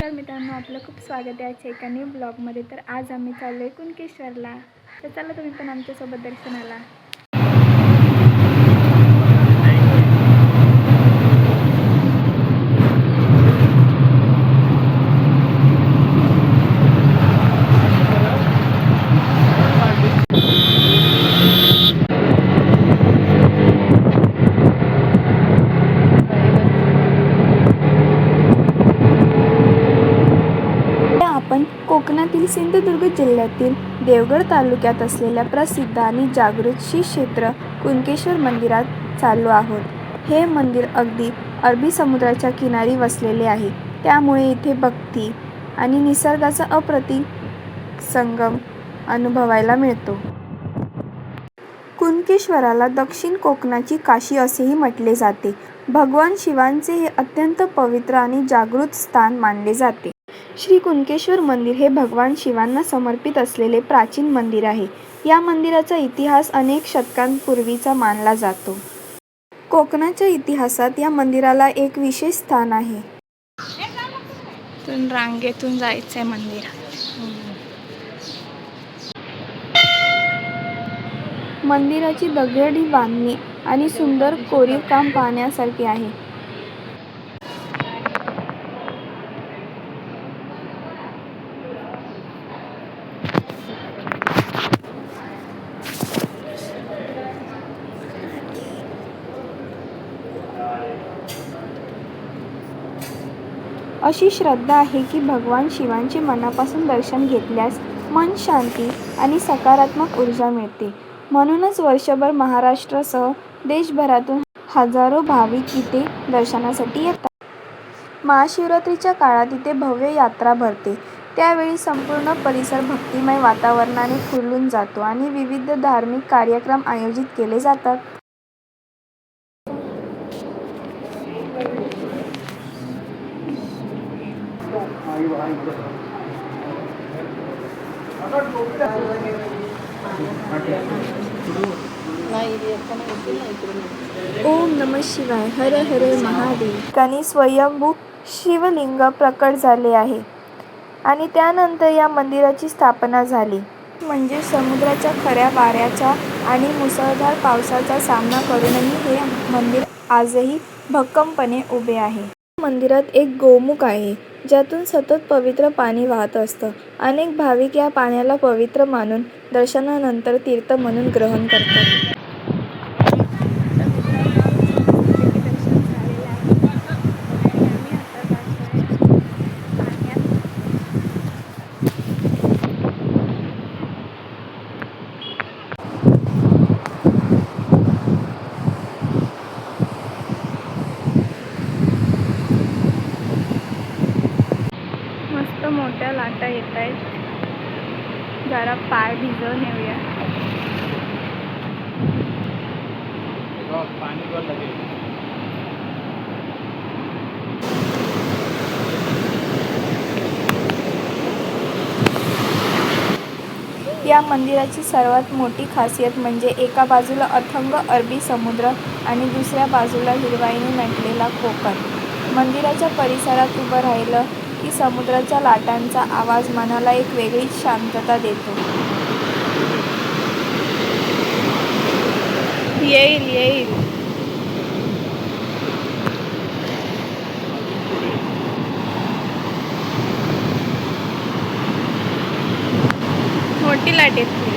तर मित्रांनो, आपलं खूप स्वागत आहे आजच्या एका न्यू ब्लॉगमध्ये. तर आज आम्ही चाललो आहे कुणकेश्वरला. तर चला तुम्ही पण आमच्यासोबत दर्शनाला. आपण कोकणातील सिंधुदुर्ग जिल्ह्यातील देवगड तालुक्यात असलेल्या प्रसिद्ध आणि जागृत श्री क्षेत्र कुणकेश्वर मंदिरात चाललो आहोत. हे मंदिर अगदी अरबी समुद्राच्या किनारी वसलेले आहे, त्यामुळे इथे भक्ती आणि निसर्गाचा अप्रतिम संगम अनुभवायला मिळतो. कुणकेश्वराला दक्षिण कोकणाची काशी असेही म्हटले जाते. भगवान शिवांचे हे अत्यंत पवित्र आणि जागृत स्थान मानले जाते. श्री कुणकेश्वर मंदिर हे भगवान शिवांना समर्पित असलेले प्राचीन मंदिर आहे. या मंदिराचा इतिहास अनेक शतकांपूर्वीचा मानला जातो. कोकणाच्या इतिहासात या मंदिराला एक विशेष स्थान आहे. रांगेतून जायचंय मंदिरात. मंदिराची दगडी बांधणी आणि सुंदर कोरीव काम पाहण्यासारखे आहे. अशी श्रद्धा आहे की भगवान शिवांचे मनापासून दर्शन घेतल्यास मन शांती आणि सकारात्मक ऊर्जा मिळते. म्हणूनच वर्षभर महाराष्ट्रासह देशभरातून हजारो भाविक इथे दर्शनासाठी येतात. महाशिवरात्रीच्या काळात इथे भव्य यात्रा भरते. त्यावेळी संपूर्ण परिसर भक्तिमय वातावरणाने फुलून जातो आणि विविध धार्मिक कार्यक्रम आयोजित केले जातात. ओम नमः शिवाय, हर हर महादेव. ठिकाणी स्वयंभू शिवलिंग प्रकट झाले आहे आणि त्यानंतर या मंदिराची स्थापना झाली. म्हणजे समुद्राच्या खऱ्या वाऱ्याचा आणि मुसळधार पावसाचा सामना करूनही हे मंदिर आजही भक्कमपणे उभे आहे. मंदिरात एक गोमुख आहे, ज्यातून सतत पवित्र पाणी वाहत असतं. अनेक भाविक या पाण्याला पवित्र मानून दर्शनानंतर तीर्थ म्हणून ग्रहण करतात. मस्त मोठ्या लाटा येत आहेत. जरा पाय भिजवून येऊया. या मंदिराची सर्वात मोठी खासियत म्हणजे एका बाजूला अथंग अरबी समुद्र आणि दुसऱ्या बाजूला हिरवाईने नटलेला कोकण. मंदिराच्या परिसरात उभं राहिलं की समुद्राच्या लाटांचा आवाज मनाला एक वेगळीच शांतता देतो. येईल येईल. मोठी लाट येते.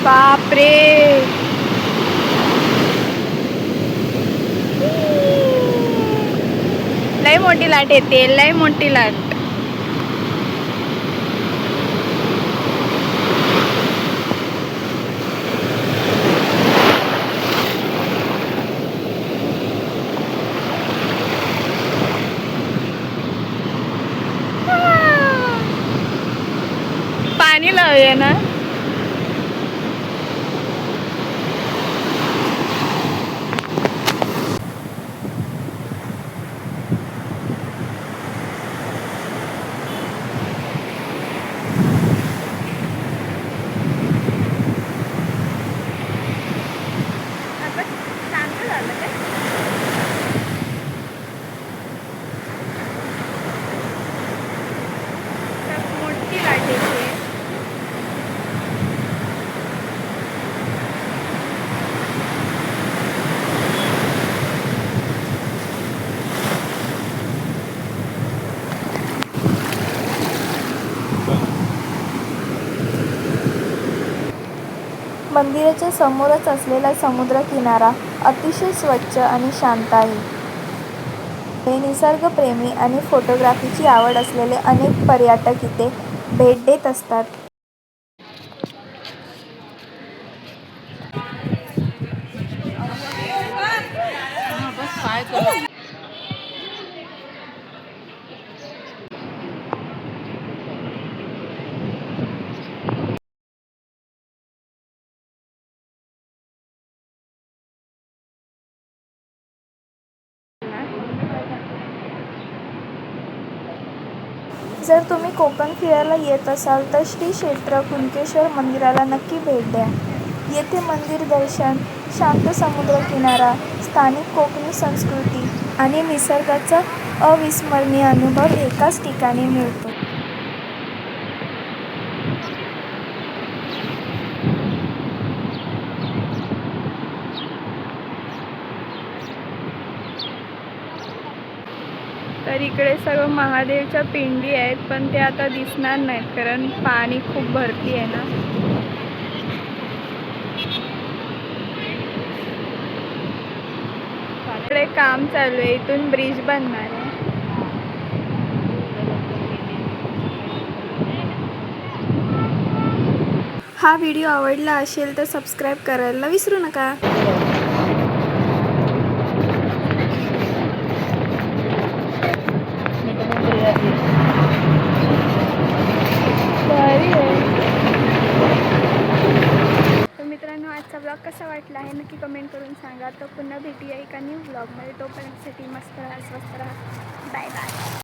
बापरे, लय मोठी लाट येते, लय मोठी लाट. पाणी लावूया ना. मंदिराच्या समोरच असलेला समुद्रकिनारा अतिशय स्वच्छ आणि शांत आहे. हे निसर्गप्रेमी आणि फोटोग्राफीची आवड असलेले अनेक पर्यटक इथे भेट देत असतात. जर तुम्ही कोकण फिरायला येत असाल तर श्री क्षेत्र कुणकेश्वर मंदिराला नक्की भेट द्या. येथे मंदिर दर्शन, शांत समुद्रकिनारा, स्थानिक कोकणी संस्कृती आणि निसर्गाचा अविस्मरणीय अनुभव एकाच ठिकाणी मिळतो. तर इकडे सर्व महादेवच्या पिंडी आहेत, पण ते आता दिसणार नाहीत कारण पाणी खूप भरती आहे ना. इकडे काम चालू आहे, इथून ब्रिज बनणार आहे. हा व्हिडिओ आवडला असेल तर सबस्क्राईब करायला विसरू नका. तर मित्रांनो, आजचा ब्लॉग कसा वाटला आहे नक्की कमेंट करून सांगा. तर पुन्हा भेटूया एका न्यू ब्लॉगमध्ये. तोपर्यंतसाठी मस्त राहा, स्वस्त राहा. Bye bye.